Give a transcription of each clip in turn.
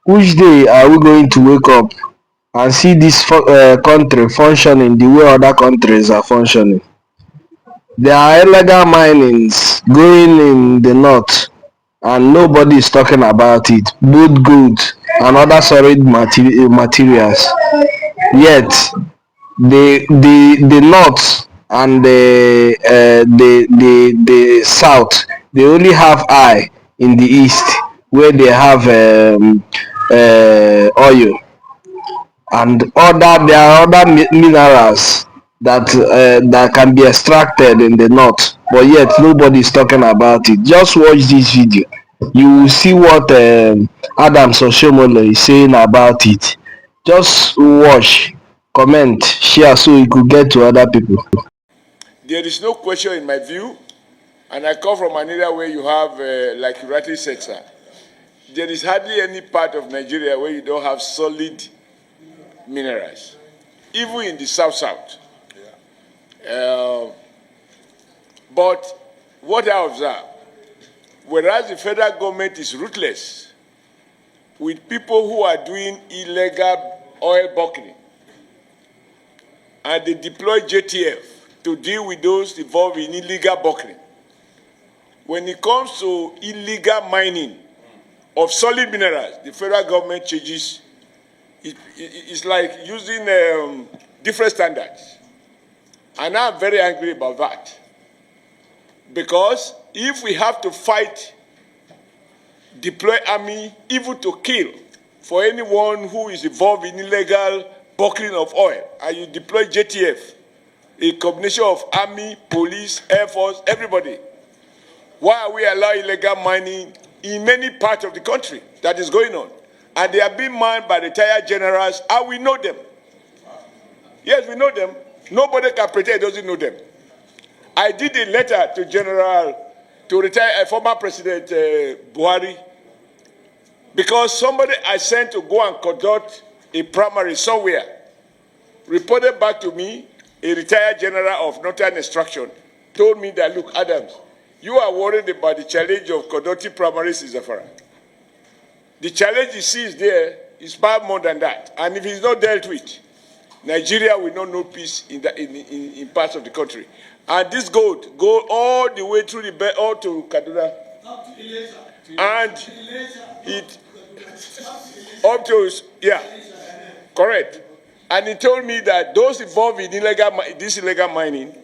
Which day are we going to wake up and see this country functioning the way other countries are functioning? There are illegal minings going in the north and nobody is talking about it, both gold and other solid materials. Yet the north and the south, they only have eye in the east where they have oil and other there are other minerals that can be extracted in the north, but yet nobody is talking about it. Just watch this video, you will see what Adams Oshiomhole is saying about it. Just watch, comment, share so e could get to other people. There is no question in my view, and I come from an area where you have, like you rightly said, sir, there is hardly any part of Nigeria where you don't have solid minerals, even in the south-south. But what I observe, whereas the federal government is ruthless with people who are doing illegal oil buckling, and they deploy JTF to deal with those involved in illegal buckling. When it comes to illegal mining of solid minerals, the federal government changes. It's like using different standards. And I'm very angry about that. Because if we have to fight, deploy army, even to kill for anyone who is involved in illegal buckling of oil, and you deploy JTF, a combination of army, police, air force, everybody, why are we allowing illegal mining in many parts of the country that is going on? And they are being mined by retired generals, and we know them. Yes, we know them. Nobody can pretend he doesn't know them. I did a letter to former President Buhari, because somebody I sent to go and conduct a primary somewhere reported back to me, a retired general of Northern Extraction, told me that, look, Adams, you are worried about the challenge of conducting primaries in Zamfara. The challenge he sees there is far more than that. And if it's not dealt with, Nigeria will not know peace in parts of the country. And this gold go all the way through the all to Kaduna. And it up to, yeah, correct. And he told me that those involved in this illegal mining,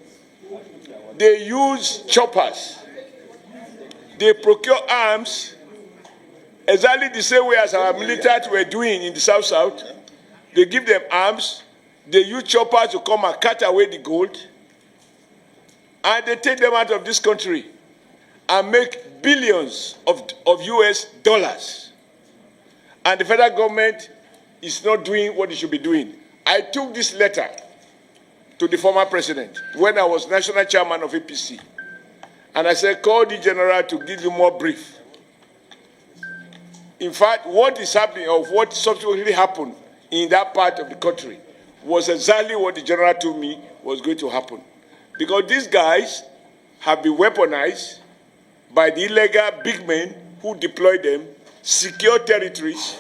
they use choppers. They procure arms exactly the same way as our military were doing in the South-South. They give them arms. They use choppers to come and cut away the gold. And they take them out of this country and make billions of US dollars. And the federal government is not doing what it should be doing. I took this letter to the former president when I was national chairman of APC. And I said, call the general to give you more brief. In fact, what is happening, or what subsequently happened in that part of the country, was exactly what the general told me was going to happen. Because these guys have been weaponized by the illegal big men who deploy them, secure territories,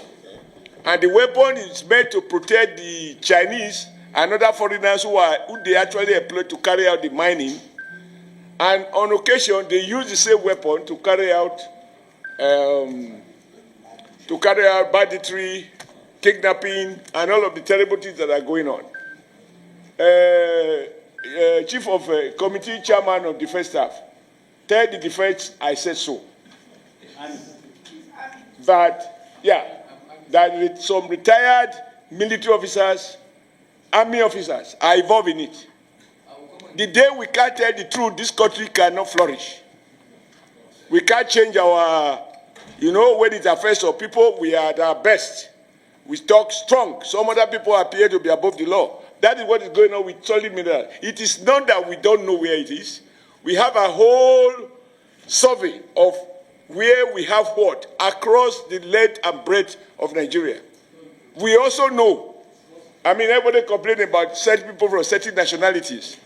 and the weapon is meant to protect the Chinese and other foreigners who they actually employ to carry out the mining. And on occasion, they use the same weapon to carry out banditry, kidnapping, and all of the terrible things that are going on. Chief of Committee Chairman of Defense Staff, tell the defense I said so. That some retired military officers, army officers are involved in it. The day we can't tell the truth, this country cannot flourish. We can't change our, when it affects our people, we are at our best. We talk strong. Some other people appear to be above the law. That is what is going on with solid mineral. It is not that we don't know where it is. We have a whole survey of where we have what across the length and breadth of Nigeria. We also know, everybody complaining about certain people from certain nationalities.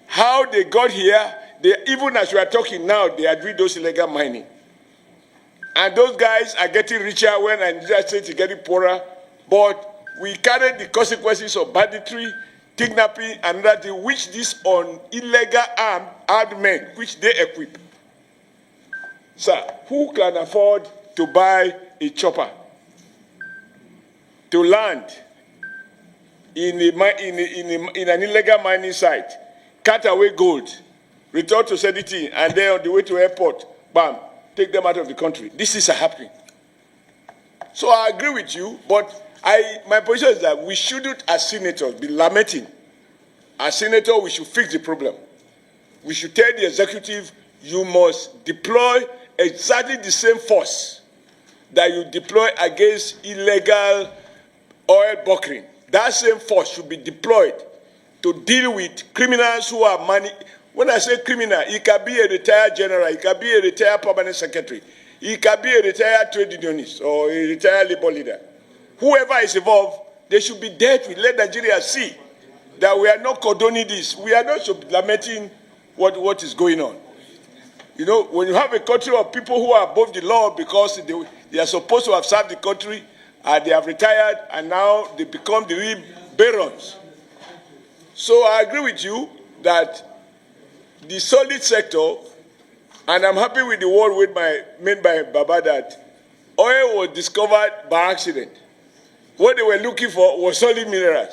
How they got here, even as we are talking now, they are doing those illegal mining. And those guys are getting richer when Nigeria State is getting poorer. But we carry the consequences of banditry, kidnapping, and that which these on illegal armed men, which they equip. Sir, who can afford to buy a chopper to land in an illegal mining site, cut away gold, return to Sediti, and then on the way to airport, bam, take them out of the country? This is happening. So I agree with you, but my position is that we shouldn't, as senators, be lamenting. As senators, we should fix the problem. We should tell the executive, you must deploy exactly the same force that you deploy against illegal oil bunkering. That same force should be deployed to deal with criminals who are money. When I say criminal, it can be a retired general, it can be a retired permanent secretary, it can be a retired trade unionist or a retired labor leader. Whoever is involved, they should be dealt with. Let Nigeria see that we are not condoning this. We are not lamenting what is going on. You know, when you have a country of people who are above the law because they are supposed to have served the country, and they have retired, and now they become the real barons. So I agree with you that the solid sector, and I'm happy with the word made by Baba that oil was discovered by accident. What they were looking for was solid minerals.